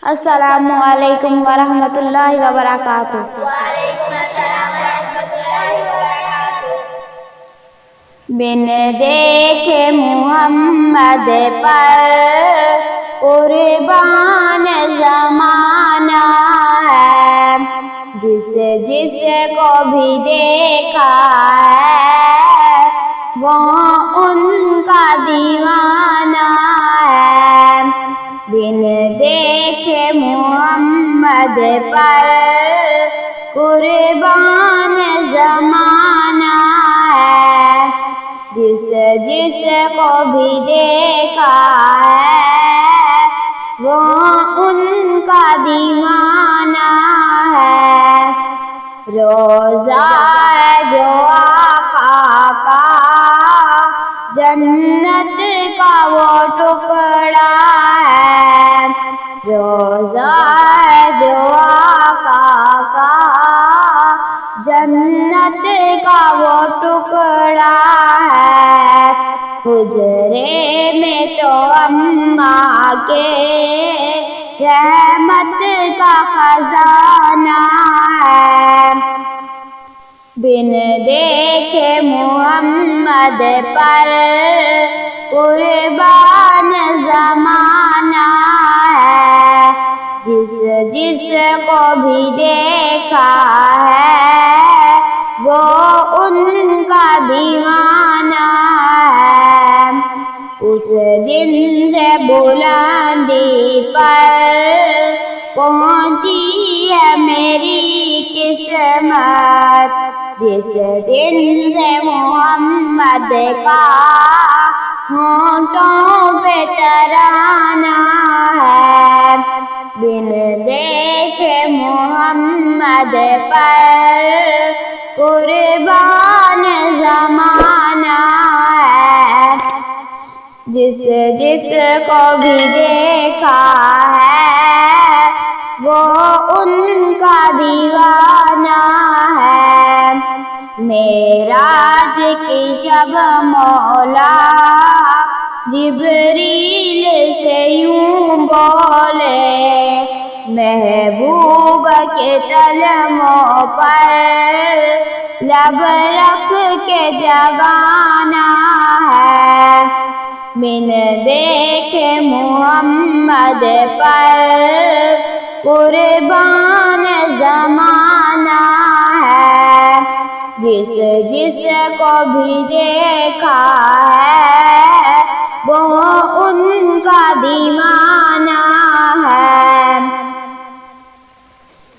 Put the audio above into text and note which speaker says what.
Speaker 1: अस्सलामु अलैकुम वरहमतुल्लाहि वबरकातुहू। बिन देखे मुहम्मद पर कुर्बान ज़माना है, जिस को भी देखा है वो उनका दीवाना है। बिन देखे मुहम्मद पर कुर्बान ज़माना है, जिस को भी देखा है वो उनका दीवाना है। रोज़ा है जो आका का जन्नत का वो टुकड़ा है। रोज़ा है जो आका का जन्नत का वो टुकड़ा है। हुजरे में तो अम्मा के रहमत का खजाना है। बिन देखे मुहम्मद पर कुर्बान ज़माना है, जिस को भी देखा है वो उनका दीवाना है। उस दिन से बुलंदी पर पहुंची है मेरी किस्मत, जिस दिन से मुहम्मद का होंठों पे तराना है। बिन देखे मुहम्मद पर कुर्बान ज़माना है, जिस को भी देखा है वो उनका दीवाना है। मेराज की शब मौला जिब्रील से यूं बोले, महबूब के तलमों पर लब रख के जगाना है। बिन देखे मुहम्मद पर कुर्बान ज़माना है, जिस को भी देखा है वो उनका दीवाना